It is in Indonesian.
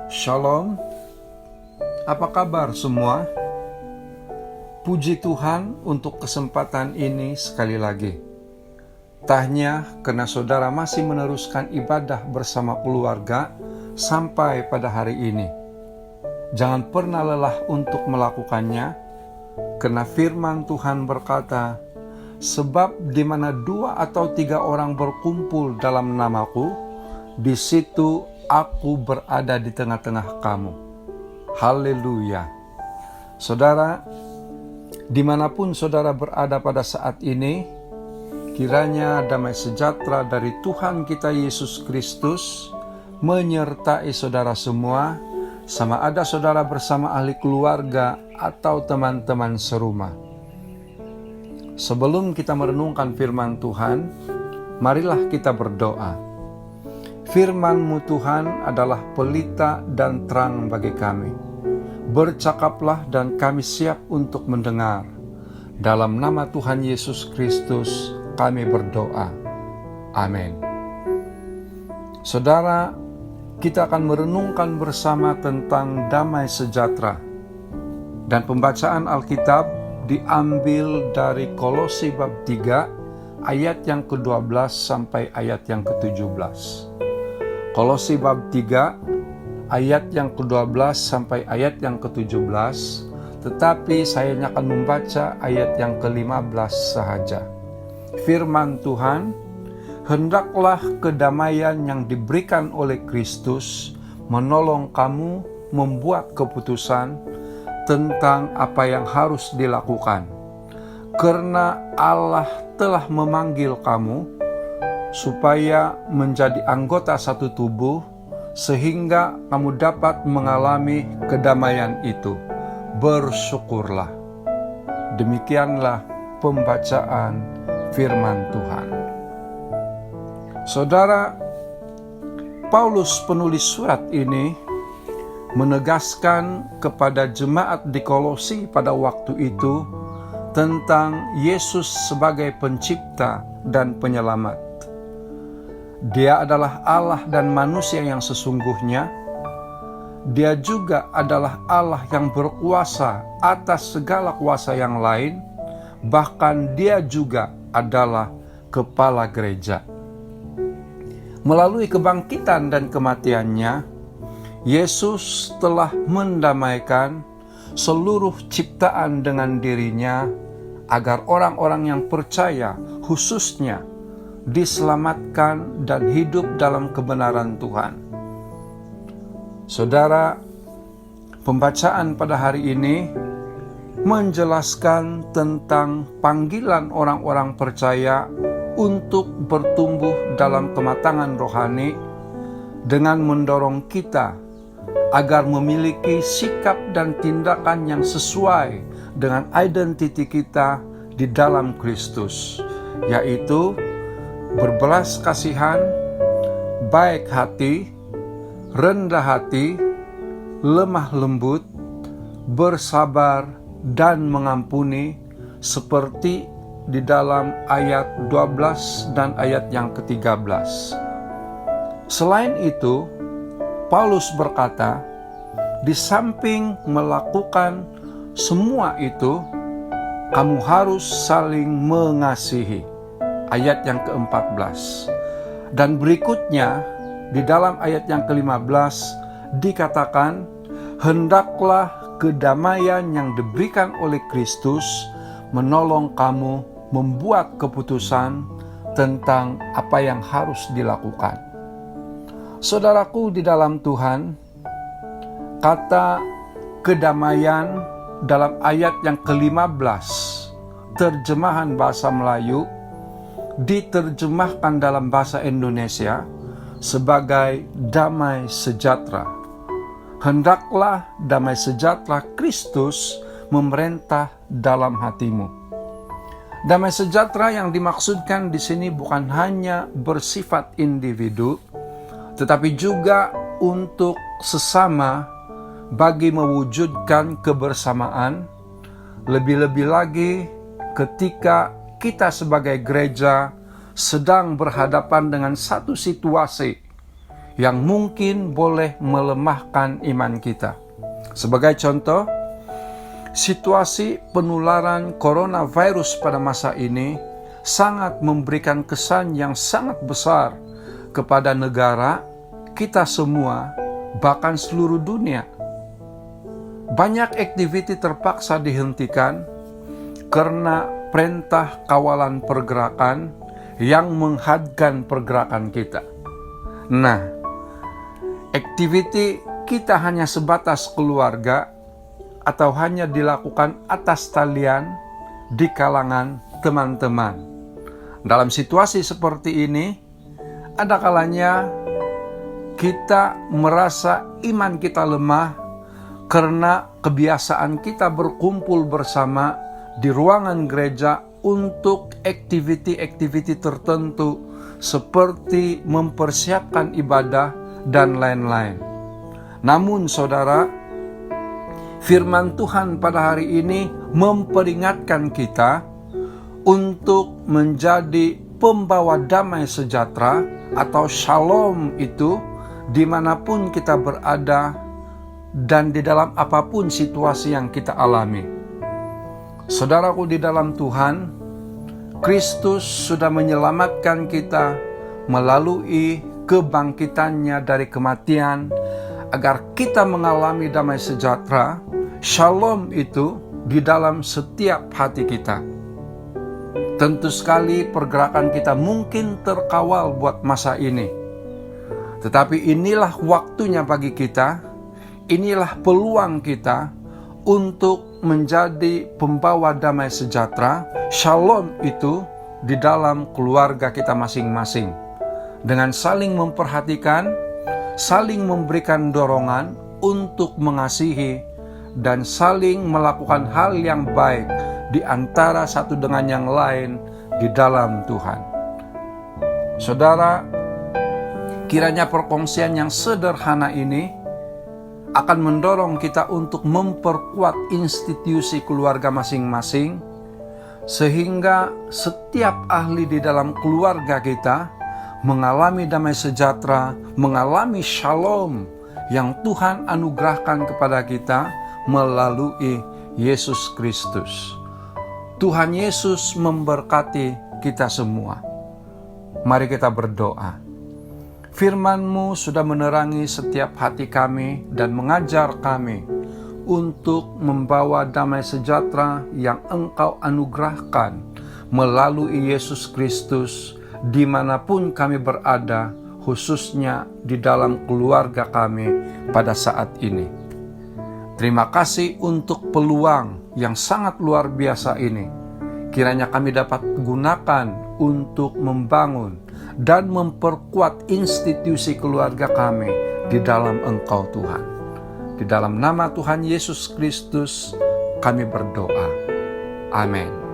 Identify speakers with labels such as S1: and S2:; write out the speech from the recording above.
S1: Shalom, apa kabar semua? Puji Tuhan untuk kesempatan ini sekali lagi. Tahnya karena saudara masih meneruskan ibadah bersama keluarga sampai pada hari ini. Jangan pernah lelah untuk melakukannya, karena firman Tuhan berkata, sebab di mana 2 atau 3 orang berkumpul dalam namaku, di situ aku berada di tengah-tengah kamu. Haleluya. Saudara, dimanapun saudara berada pada saat ini, kiranya damai sejahtera dari Tuhan kita Yesus Kristus menyertai saudara semua, sama ada saudara bersama ahli keluarga atau teman-teman serumah. Sebelum kita merenungkan firman Tuhan, marilah kita berdoa. Firman-Mu Tuhan adalah pelita dan terang bagi kami. Bercakaplah dan kami siap untuk mendengar. Dalam nama Tuhan Yesus Kristus kami berdoa. Amin. Saudara, kita akan merenungkan bersama tentang damai sejahtera. Dan pembacaan Alkitab diambil dari Kolose bab 3 ayat yang ke-12 sampai ayat yang ke-17. Kolose bab 3 ayat yang ke-12 sampai ayat yang ke-17, tetapi saya akan membaca ayat yang ke-15 sahaja. Firman Tuhan, hendaklah kedamaian yang diberikan oleh Kristus menolong kamu membuat keputusan tentang apa yang harus dilakukan. Karena Allah telah memanggil kamu supaya menjadi anggota satu tubuh, sehingga kamu dapat mengalami kedamaian itu. Bersyukurlah. Demikianlah pembacaan firman Tuhan. Saudara, Paulus penulis surat ini menegaskan kepada jemaat di Kolose pada waktu itu tentang Yesus sebagai pencipta dan penyelamat. Dia adalah Allah dan manusia yang sesungguhnya. Dia juga adalah Allah yang berkuasa atas segala kuasa yang lain. Bahkan dia juga adalah kepala gereja. Melalui kebangkitan dan kematiannya, Yesus telah mendamaikan seluruh ciptaan dengan dirinya, agar orang-orang yang percaya khususnya diselamatkan dan hidup dalam kebenaran Tuhan. Saudara, pembacaan pada hari ini menjelaskan tentang panggilan orang-orang percaya untuk bertumbuh dalam kematangan rohani dengan mendorong kita agar memiliki sikap dan tindakan yang sesuai dengan identiti kita di dalam Kristus, yaitu berbelas kasihan, baik hati, rendah hati, lemah lembut, bersabar, dan mengampuni, seperti di dalam ayat 12 dan ayat yang ke-13. Selain itu, Paulus berkata, di samping melakukan semua itu, kamu harus saling mengasihi. Ayat yang ke-14. Dan berikutnya di dalam ayat yang ke-15 dikatakan, hendaklah kedamaian yang diberikan oleh Kristus menolong kamu membuat keputusan tentang apa yang harus dilakukan. Saudaraku di dalam Tuhan, kata kedamaian dalam ayat yang ke-15 terjemahan bahasa Melayu diterjemahkan dalam bahasa Indonesia sebagai damai sejahtera. Hendaklah damai sejahtera Kristus memerintah dalam hatimu. Damai sejahtera yang dimaksudkan di sini bukan hanya bersifat individu, tetapi juga untuk sesama bagi mewujudkan kebersamaan, lebih-lebih lagi ketika kita sebagai gereja sedang berhadapan dengan satu situasi yang mungkin boleh melemahkan iman kita. Sebagai contoh, situasi penularan coronavirus pada masa ini sangat memberikan kesan yang sangat besar kepada negara, kita semua, bahkan seluruh dunia. Banyak aktiviti terpaksa dihentikan karena perintah kawalan pergerakan yang menghadang pergerakan kita. Nah, aktiviti kita hanya sebatas keluarga atau hanya dilakukan atas talian di kalangan teman-teman. Dalam situasi seperti ini, ada kalanya kita merasa iman kita lemah karena kebiasaan kita berkumpul bersama di ruangan gereja untuk aktiviti-aktiviti tertentu seperti mempersiapkan ibadah dan lain-lain. Namun saudara, firman Tuhan pada hari ini memperingatkan kita untuk menjadi pembawa damai sejahtera atau shalom itu dimanapun kita berada dan di dalam apapun situasi yang kita alami. Saudaraku di dalam Tuhan, Kristus sudah menyelamatkan kita melalui kebangkitannya dari kematian agar kita mengalami damai sejahtera, shalom itu di dalam setiap hati kita. Tentu sekali pergerakan kita mungkin terkawal buat masa ini. Tetapi inilah waktunya bagi kita, inilah peluang kita untuk menjadi pembawa damai sejahtera, shalom itu di dalam keluarga kita masing-masing. Dengan saling memperhatikan, saling memberikan dorongan untuk mengasihi, dan saling melakukan hal yang baik di antara satu dengan yang lain di dalam Tuhan. Saudara, kiranya perkongsian yang sederhana ini akan mendorong kita untuk memperkuat institusi keluarga masing-masing, sehingga setiap ahli di dalam keluarga kita mengalami damai sejahtera, mengalami shalom yang Tuhan anugerahkan kepada kita melalui Yesus Kristus. Tuhan Yesus memberkati kita semua. Mari kita berdoa. Firman-Mu sudah menerangi setiap hati kami dan mengajar kami untuk membawa damai sejahtera yang Engkau anugerahkan melalui Yesus Kristus dimanapun kami berada, khususnya di dalam keluarga kami pada saat ini. Terima kasih untuk peluang yang sangat luar biasa ini. Kiranya kami dapat gunakan untuk membangun dan memperkuat institusi keluarga kami di dalam Engkau Tuhan. Di dalam nama Tuhan Yesus Kristus kami berdoa. Amin.